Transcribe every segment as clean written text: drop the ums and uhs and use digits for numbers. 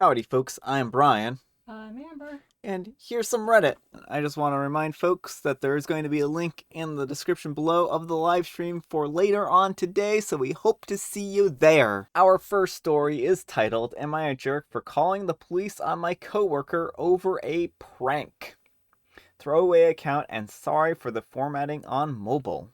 Howdy, folks. I'm Brian, I'm Amber. and here's some Reddit. I just want to remind folks that there is going to be a link in the description below of the live stream for later on today, so we hope to see you there. Our first story is titled, Am I a Jerk for Calling the Police on My Coworker Over a Prank? Throwaway account and sorry for the formatting on mobile.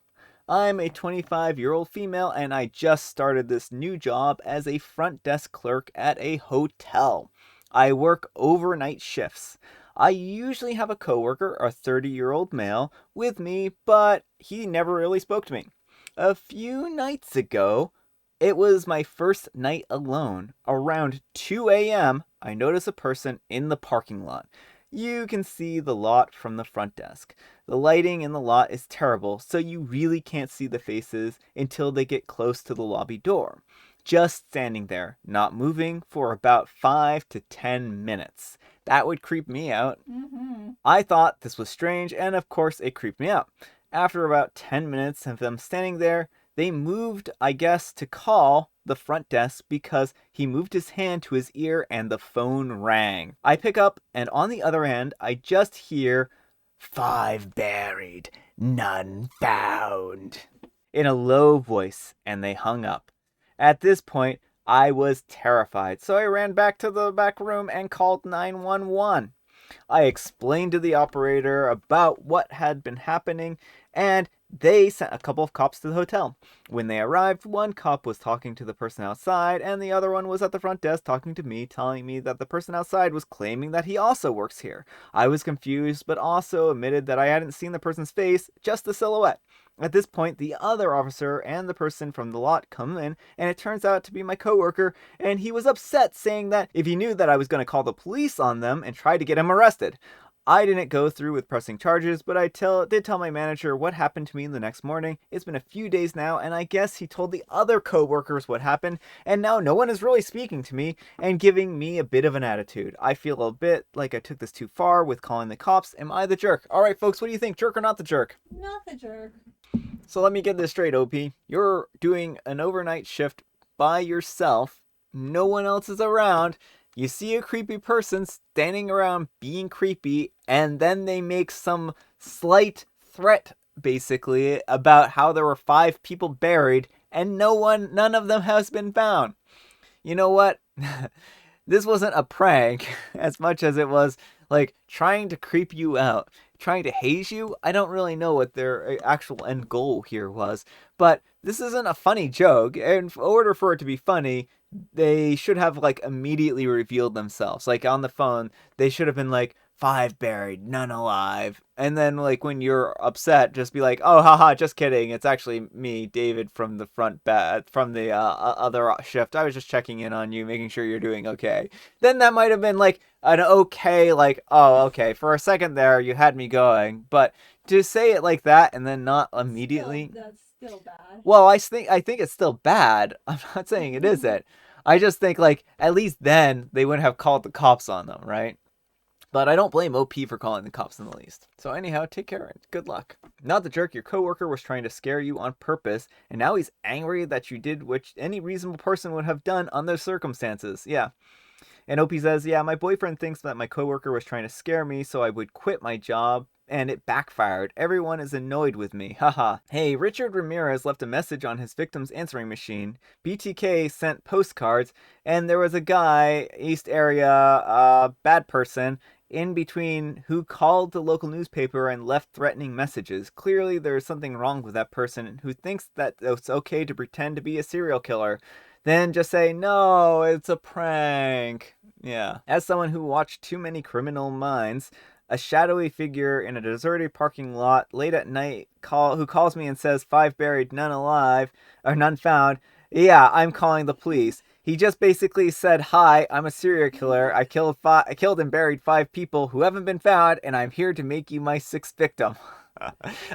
I'm a 25-year-old female and I just started this new job as a front desk clerk at a hotel. I work overnight shifts. I usually have a coworker, a 30-year-old male, with me, but he never really spoke to me. A few nights ago, it was my first night alone. Around 2 a.m., I notice a person in the parking lot. You can see the lot from the front desk. The lighting in the lot is terrible, so you really can't see the faces until they get close to the lobby door. Just standing there, not moving, for about 5 to 10 minutes. That would creep me out. Mm-hmm. I thought this was strange, and of course it creeped me out. After about 10 minutes of them standing there, they moved, I guess, to call the front desk because he moved his hand to his ear and the phone rang. I pick up, and on the other end, I just hear, "Five buried, none found," in a low voice, and they hung up. At this point, I was terrified, so I ran back to the back room and called 911. I explained to the operator about what had been happening, and they sent a couple of cops to the hotel. When they arrived, one cop was talking to the person outside, and the other one was at the front desk talking to me, telling me that the person outside was claiming that he also works here. I was confused, but also admitted that I hadn't seen the person's face, just the silhouette. At this point, the other officer and the person from the lot come in, and it turns out to be my coworker, and he was upset, saying that if he knew that I was going to call the police on them and try to get him arrested. I didn't go through with pressing charges, but I did tell my manager what happened to me the next morning. It's been a few days now, and I guess he told the other coworkers what happened, and now no one is really speaking to me and giving me a bit of an attitude. I feel a bit like I took this too far with calling the cops. Am I the jerk? All right, folks, what do you think? Jerk or not the jerk? Not the jerk. So let me get this straight, OP. You're doing an overnight shift by yourself. No one else is around. You see a creepy person standing around being creepy, and then they make some slight threat, basically, about how there were 5 people buried, and none of them has been found. You know what? This wasn't a prank as much as it was like trying to creep you out, trying to haze you. I don't really know what their actual end goal here was, but this isn't a funny joke. And in order for it to be funny, they should have like immediately revealed themselves. Like on the phone, they should have been like, "Five buried, none alive." And then like when you're upset, just be like, "Oh, haha, just kidding. It's actually me, David from the from the other shift. I was just checking in on you, making sure you're doing okay." Then that might have been like an okay, like, "Oh, okay." For a second there, you had me going, but to say it like that and then not Still, immediately, that's still bad. well, I think it's still bad. I'm not saying it isn't. I just think like at least then they wouldn't have called the cops on them, right? But I don't blame OP for calling the cops in the least. So anyhow, take care and good luck. Not the jerk, your coworker was trying to scare you on purpose, and now he's angry that you did what any reasonable person would have done under circumstances. Yeah. And OP says, "Yeah, my boyfriend thinks that my coworker was trying to scare me so I would quit my job, and it backfired. Everyone is annoyed with me. Haha." Hey, Richard Ramirez left a message on his victim's answering machine. BTK sent postcards, and there was a guy, East Area, bad person, in between who called the local newspaper and left threatening messages. Clearly, there's something wrong with that person who thinks that it's okay to pretend to be a serial killer. Then just say, "No, it's a prank." Yeah. As someone who watched too many Criminal Minds, a shadowy figure in a deserted parking lot late at night who calls me and says, "Five buried, none alive, or none found." Yeah, I'm calling the police. He just basically said, "Hi, I'm a serial killer. I killed and buried 5 people who haven't been found, and I'm here to make you my sixth victim."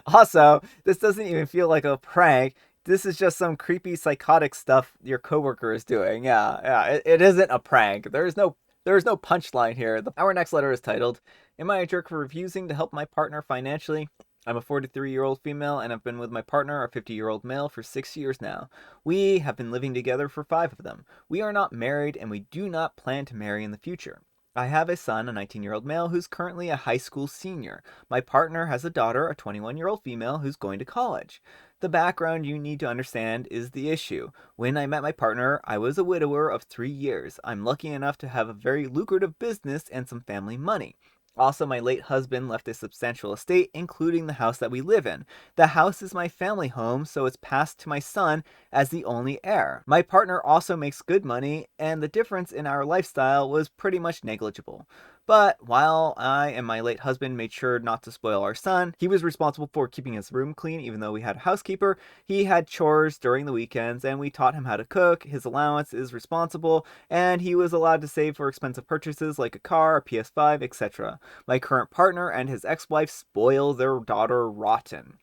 Also, this doesn't even feel like a prank. This is just some creepy psychotic stuff your coworker is doing. Yeah, yeah. It isn't a prank. There is no punchline here. Our next letter is titled, "Am I a jerk for refusing to help my partner financially?" I'm a 43-year-old female and I've been with my partner, a 50-year-old male, for 6 years now. We have been living together for 5 of them. We are not married and we do not plan to marry in the future. I have a son, a 19-year-old male, who's currently a high school senior. My partner has a daughter, a 21-year-old female, who's going to college. The background you need to understand is the issue. When I met my partner, I was a widower of 3 years. I'm lucky enough to have a very lucrative business and some family money. Also, my late husband left a substantial estate, including the house that we live in. The house is my family home, so it's passed to my son as the only heir. My partner also makes good money, and the difference in our lifestyle was pretty much negligible. But while I and my late husband made sure not to spoil our son, he was responsible for keeping his room clean even though we had a housekeeper. He had chores during the weekends and we taught him how to cook. His allowance is responsible and he was allowed to save for expensive purchases like a car, a PS5, etc. My current partner and his ex-wife spoil their daughter rotten.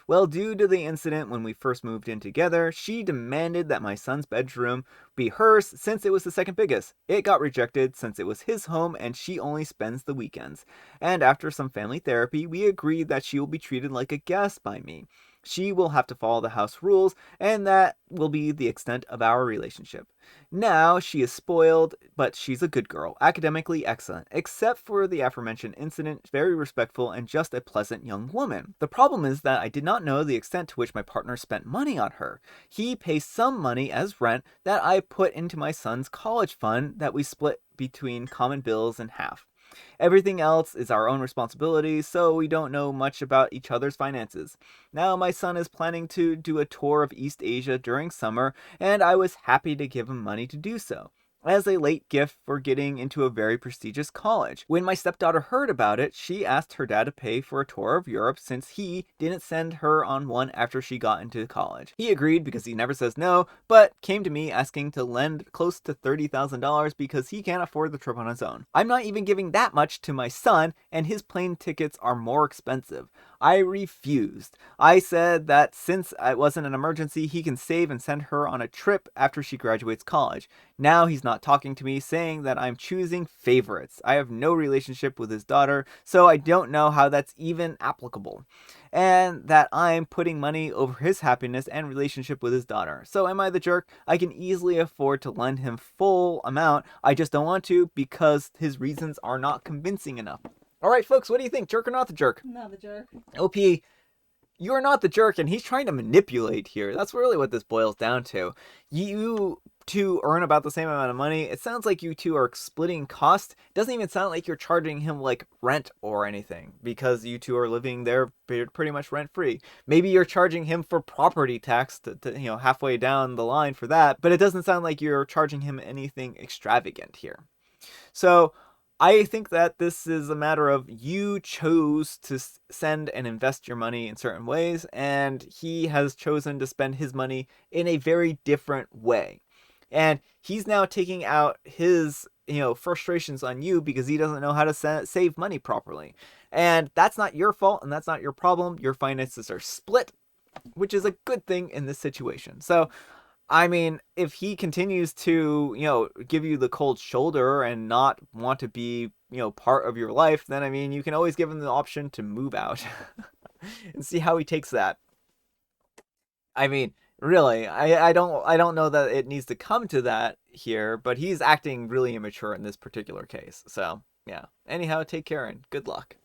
Well, due to the incident when we first moved in together, she demanded that my son's bedroom be hers since it was the second biggest. It got rejected since it was his home and she only spends the weekends. And after some family therapy, we agreed that she will be treated like a guest by me. She will have to follow the house rules, and that will be the extent of our relationship. Now, she is spoiled, but she's a good girl, academically excellent, except for the aforementioned incident, very respectful and just a pleasant young woman. The problem is that I did not know the extent to which my partner spent money on her. He pays some money as rent that I put into my son's college fund that we split between common bills in half. Everything else is our own responsibility, so we don't know much about each other's finances. Now my son is planning to do a tour of East Asia during summer, and I was happy to give him money to do so, as a late gift for getting into a very prestigious college. When my stepdaughter heard about it, she asked her dad to pay for a tour of Europe since he didn't send her on one after she got into college. He agreed because he never says no, but came to me asking to lend close to $30,000 because he can't afford the trip on his own. I'm not even giving that much to my son, and his plane tickets are more expensive. I refused. I said that since it wasn't an emergency, he can save and send her on a trip after she graduates college. Now he's not talking to me, saying that I'm choosing favorites. I have no relationship with his daughter, so I don't know how that's even applicable. And that I'm putting money over his happiness and relationship with his daughter. So am I the jerk? I can easily afford to lend him full amount. I just don't want to because his reasons are not convincing enough. All right, folks, what do you think? Jerk or not the jerk? Not the jerk. OP, you're not the jerk, and he's trying to manipulate here. That's really what this boils down to. You two earn about the same amount of money. It sounds like you two are splitting costs. It doesn't even sound like you're charging him like rent or anything because you two are living there pretty much rent free. Maybe you're charging him for property tax to halfway down the line for that, but it doesn't sound like you're charging him anything extravagant here. So I think that this is a matter of you chose to send and invest your money in certain ways, and he has chosen to spend his money in a very different way. And he's now taking out his, frustrations on you because he doesn't know how to save money properly. And that's not your fault, and that's not your problem. Your finances are split, which is a good thing in this situation. So I mean, if he continues to, give you the cold shoulder and not want to be, part of your life, then, I mean, you can always give him the option to move out and see how he takes that. I mean, really, I don't know that it needs to come to that here, but he's acting really immature in this particular case. So, yeah. Anyhow, take care and good luck.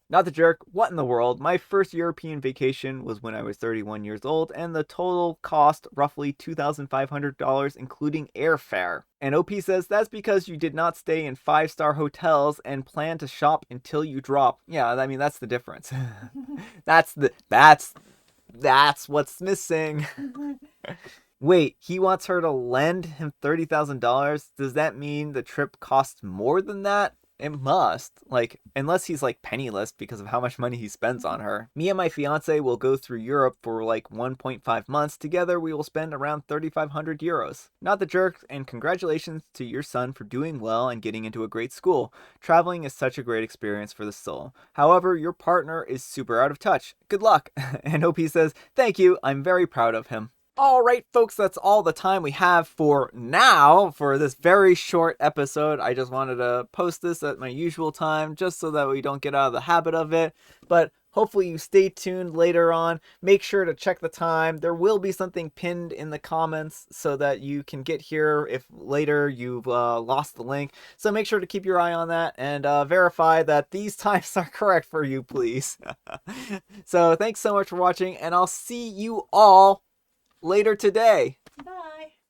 Not the jerk, what in the world? My first European vacation was when I was 31 years old, and the total cost roughly $2,500, including airfare. And OP says that's because you did not stay in 5-star hotels and plan to shop until you drop. Yeah, I mean, that's the difference. that's what's missing. Wait, he wants her to lend him $30,000? Does that mean the trip costs more than that? It must. Unless he's penniless because of how much money he spends on her. Me and my fiance will go through Europe for 1.5 months. Together we will spend around 3,500 euros. Not the jerk, and congratulations to your son for doing well and getting into a great school. Traveling is such a great experience for the soul. However, your partner is super out of touch. Good luck. And OP says, thank you, I'm very proud of him. All right, folks, that's all the time we have for now for this very short episode. I just wanted to post this at my usual time just so that we don't get out of the habit of it. But Hopefully you stay tuned later on. Make sure to check the time. There will be something pinned in the comments so that you can get here if later you've lost the link. So make sure to keep your eye on that and verify that these times are correct for you, please. So thanks so much for watching, and I'll see you all later today.